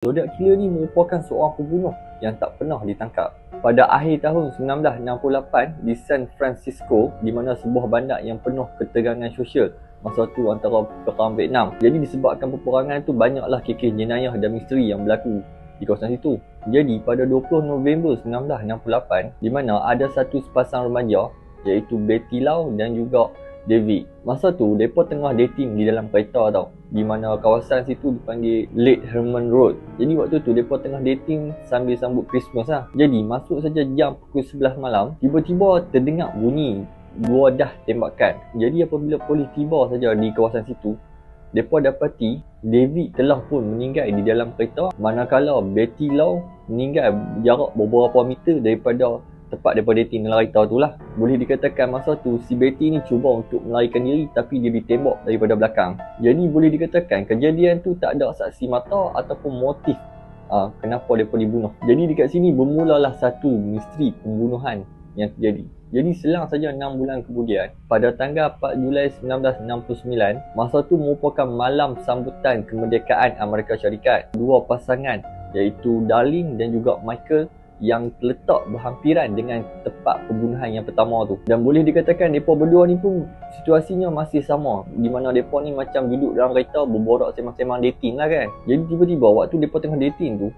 Zodiac Killer ni merupakan seorang pembunuh yang tak pernah ditangkap. Pada akhir tahun 1968 di San Francisco, di mana sebuah bandar yang penuh ketegangan sosial masa tu antara perang Vietnam. Jadi disebabkan peperangan tu, banyaklah kes jenayah dan misteri yang berlaku di kawasan situ. Jadi pada 20 November 1968, di mana ada satu sepasang remaja iaitu Betty Lau dan juga David. Masa tu mereka tengah dating di dalam kereta tau, di mana kawasan situ dipanggil Lake Herman Road. Jadi waktu tu mereka tengah dating sambil sambut Christmas lah. Jadi masuk saja jam pukul 11 malam, tiba-tiba terdengar bunyi dua dah tembakan. Jadi apabila polis tiba saja di kawasan situ, mereka dapati David telah pun meninggal di dalam kereta, manakala Betty Lau meninggal jarak beberapa meter daripada tempat mereka dating dalam kereta tu lah. Boleh dikatakan masa tu si Betty ni cuba untuk melarikan diri, tapi dia ditembak daripada belakang. Jadi boleh dikatakan kejadian tu tak ada saksi mata ataupun motif kenapa mereka dibunuh. Jadi dekat sini bermulalah satu misteri pembunuhan yang terjadi. Jadi selang saja 6 bulan kemudian, pada tanggal 4 Julai 1969, masa tu merupakan malam sambutan kemerdekaan Amerika Syarikat. Dua pasangan iaitu Darlene dan juga Michael yang terletak berhampiran dengan tempat pembunuhan yang pertama tu. Dan boleh dikatakan mereka berdua ni pun situasinya masih sama, di mana mereka ni macam duduk dalam kereta berborak sembang-sembang dating lah kan. Jadi tiba-tiba waktu mereka tengah dating tu,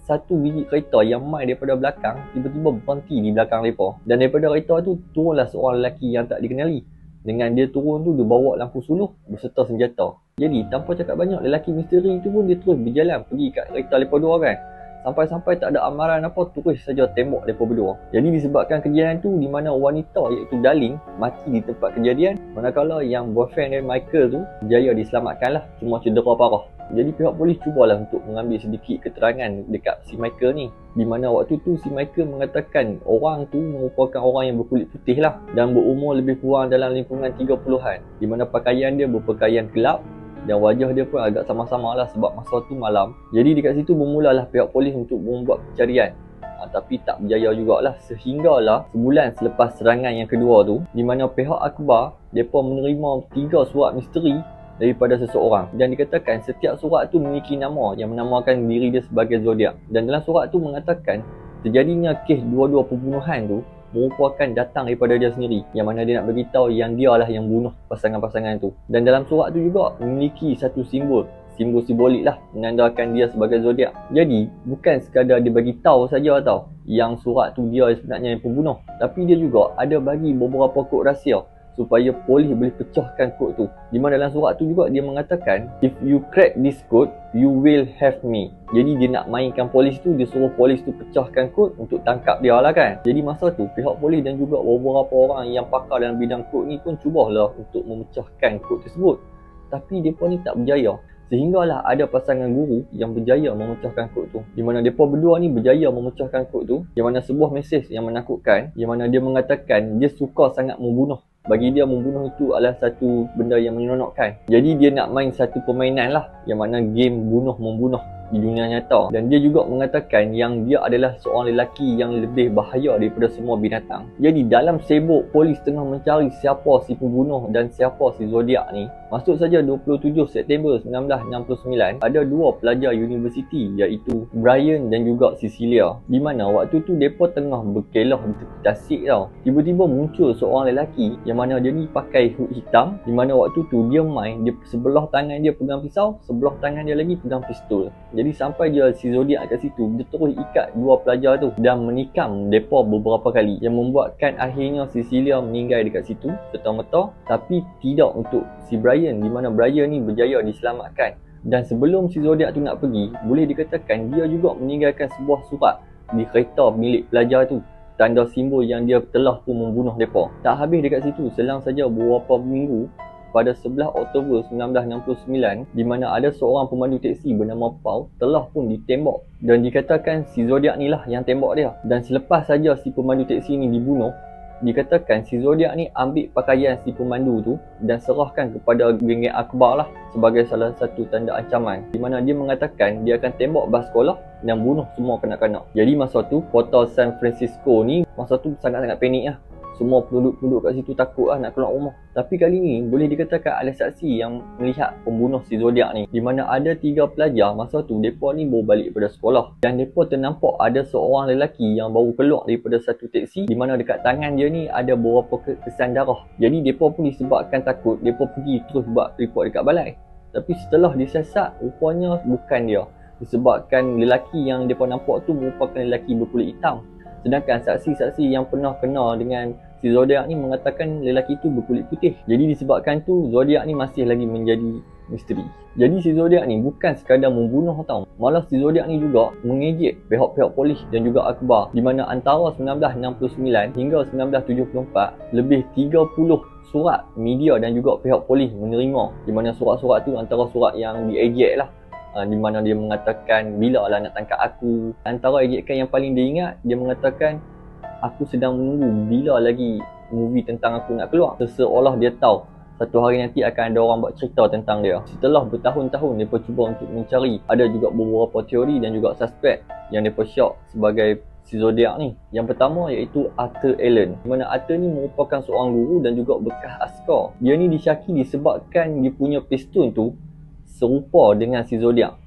satu biji kereta yang mai daripada belakang tiba-tiba berhenti di belakang mereka. Dan daripada kereta tu turunlah seorang lelaki yang tak dikenali. Dengan dia turun tu, dia bawa lampu suluh beserta senjata. Jadi tanpa cakap banyak, lelaki misteri tu pun dia terus berjalan pergi kat kereta mereka dua kan. Sampai-sampai tak ada amaran apa, terus saja tembak mereka berdua. Jadi disebabkan kejadian tu, di mana wanita iaitu Darlene mati di tempat kejadian, manakala yang boyfriend dari Michael tu berjaya diselamatkan lah, cuma cedera parah. Jadi pihak polis cubalah untuk mengambil sedikit keterangan dekat si Michael ni, di mana waktu tu si Michael mengatakan orang tu merupakan orang yang berkulit putih lah, dan berumur lebih kurang dalam lingkungan 30-an, di mana pakaian dia berpakaian gelap dan wajah dia pun agak sama-sama lah sebab masa tu malam. Jadi dekat situ bermulalah pihak polis untuk membuat pencarian, tapi tak berjaya jugalah, sehinggalah sebulan selepas serangan yang kedua tu, di mana pihak akhbar mereka menerima 3 surat misteri daripada seseorang, dan dikatakan setiap surat tu memiliki nama yang menamakan diri dia sebagai Zodiac. Dan dalam surat tu mengatakan terjadinya kes dua-dua pembunuhan tu merupakan datang daripada dia sendiri, yang mana dia nak beritahu yang dia lah yang bunuh pasangan-pasangan tu. Dan dalam surat tu juga memiliki satu simbol simbolik lah, menandakan dia sebagai Zodiac. Jadi bukan sekadar dia bagi tahu saja tau yang surat tu dia sebenarnya yang pembunuh, tapi dia juga ada bagi beberapa kod rahsia supaya polis boleh pecahkan kod tu. Di mana dalam surat tu juga dia mengatakan, if you crack this code, you will have me. Jadi dia nak mainkan polis tu, dia suruh polis tu pecahkan kod untuk tangkap dia lah kan. Jadi masa tu pihak polis dan juga beberapa orang yang pakar dalam bidang kod ni pun cubalah untuk memecahkan kod tersebut, tapi mereka ni tak berjaya. Sehinggalah ada pasangan guru yang berjaya memecahkan kod tu, di mana mereka berdua ni berjaya memecahkan kod tu, di mana sebuah mesej yang menakutkan, di mana dia mengatakan dia suka sangat membunuh. Bagi dia membunuh itu adalah satu benda yang menyeronokkan. Jadi dia nak main satu permainan lah, yang mana game bunuh-membunuh di dunia nyata. Dan dia juga mengatakan yang dia adalah seorang lelaki yang lebih bahaya daripada semua binatang. Jadi dalam sibuk polis tengah mencari siapa si pembunuh dan siapa si Zodiac ni, masuk saja 27 September 1969, ada dua pelajar universiti iaitu Brian dan juga Cecilia, di mana waktu tu mereka tengah berkelah di tepi tasik tau. Tiba-tiba muncul seorang lelaki yang mana dia ni pakai hood hitam, di mana waktu tu dia main, dia sebelah tangan dia pegang pisau, sebelah tangan dia lagi pegang pistol. Jadi sampai dia si Zodiac kat situ, dia terus ikat dua pelajar tu dan menikam mereka beberapa kali, yang membuatkan akhirnya Cecilia meninggal dekat situ serta-merta, tapi tidak untuk si Brian, di mana Brian ni berjaya diselamatkan. Dan sebelum si Zodiac tu nak pergi, boleh dikatakan dia juga meninggalkan sebuah surat di kereta milik pelajar tu, tanda simbol yang dia telah pun membunuh mereka. Tak habis dekat situ, selang saja beberapa minggu, pada 11 Oktober 1969, di mana ada seorang pemandu teksi bernama Paul telah pun ditembak, dan dikatakan si Zodiac ni lah yang tembak dia. Dan selepas saja si pemandu teksi ni dibunuh, dikatakan si Zodiac ni ambil pakaian si pemandu tu dan serahkan kepada geng-geng akhbar lah sebagai salah satu tanda ancaman, di mana dia mengatakan dia akan tembak bas sekolah dan bunuh semua kanak-kanak. Jadi masa tu kota San Francisco ni masa tu sangat-sangat panik lah, Semua penduduk kat situ takut lah nak keluar rumah. Tapi kali ni boleh dikatakan ada saksi yang melihat pembunuh si Zodiac ni, di mana ada 3 pelajar masa tu mereka ni baru balik daripada sekolah, dan mereka ternampak ada seorang lelaki yang baru keluar daripada satu teksi, di mana dekat tangan dia ni ada beberapa kesan darah. Jadi mereka pun disebabkan takut, mereka pergi terus buat report dekat balai. Tapi setelah disiasat, rupanya bukan dia, disebabkan lelaki yang mereka nampak tu merupakan lelaki berkulit hitam. Sedangkan saksi-saksi yang pernah kenal dengan si Zodiac ni mengatakan lelaki tu berkulit putih. Jadi disebabkan tu, Zodiac ni masih lagi menjadi misteri. Jadi si Zodiac ni bukan sekadar membunuh tau, malah si Zodiac ni juga mengejek pihak-pihak polis dan juga akhbar, di mana antara 1969 hingga 1974 lebih 30 surat media dan juga pihak polis menerima, di mana surat-surat tu antara surat yang diejek lah, di mana dia mengatakan bila lah nak tangkap aku. Antara ejekan yang paling dia ingat, dia mengatakan aku sedang menunggu bila lagi movie tentang aku nak keluar. Seolah dia tahu satu hari nanti akan ada orang buat cerita tentang dia. Setelah bertahun-tahun mereka cuba untuk mencari, ada juga beberapa teori dan juga suspek yang mereka syak sebagai si Zodiac ni. Yang pertama iaitu Arthur Allen, di mana Arthur ni merupakan seorang guru dan juga bekas askar. Dia ni disyaki disebabkan dia punya pistol tu serupa dengan si Zodiac,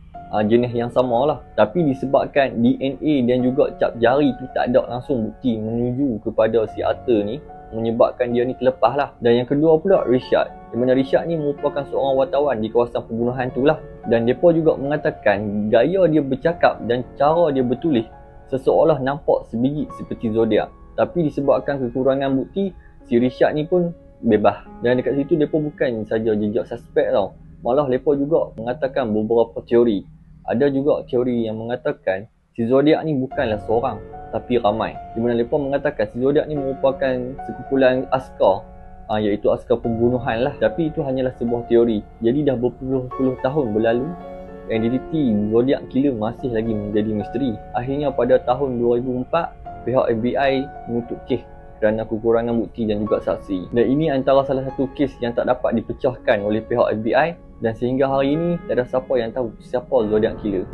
jenis yang sama lah. Tapi disebabkan DNA dan juga cap jari tu tak ada langsung bukti menuju kepada si Arthur ni, menyebabkan dia ni terlepas lah. Dan yang kedua pula Richard, di mana Richard ni merupakan seorang wartawan di kawasan pembunuhan tu lah. Dan mereka juga mengatakan gaya dia bercakap dan cara dia bertulis seseolah nampak sebiji seperti Zodiac. Tapi disebabkan kekurangan bukti, si Richard ni pun bebas. Dan dekat situ mereka bukan saja jejak suspek tau, malah mereka juga mengatakan beberapa teori. Ada juga teori yang mengatakan si Zodiac ni bukanlah seorang, tapi ramai. Di mana mereka mengatakan si Zodiac ni merupakan sekumpulan askar, iaitu askar pembunuhan lah. Tapi itu hanyalah sebuah teori. Jadi dah berpuluh-puluh tahun berlalu, identiti Zodiac Killer masih lagi menjadi misteri. Akhirnya pada tahun 2004, pihak FBI menutup kes kerana kekurangan bukti dan juga saksi. Dan ini antara salah satu kes yang tak dapat dipecahkan oleh pihak FBI, dan sehingga hari ini tak ada siapa yang tahu siapa Zodiac Killer.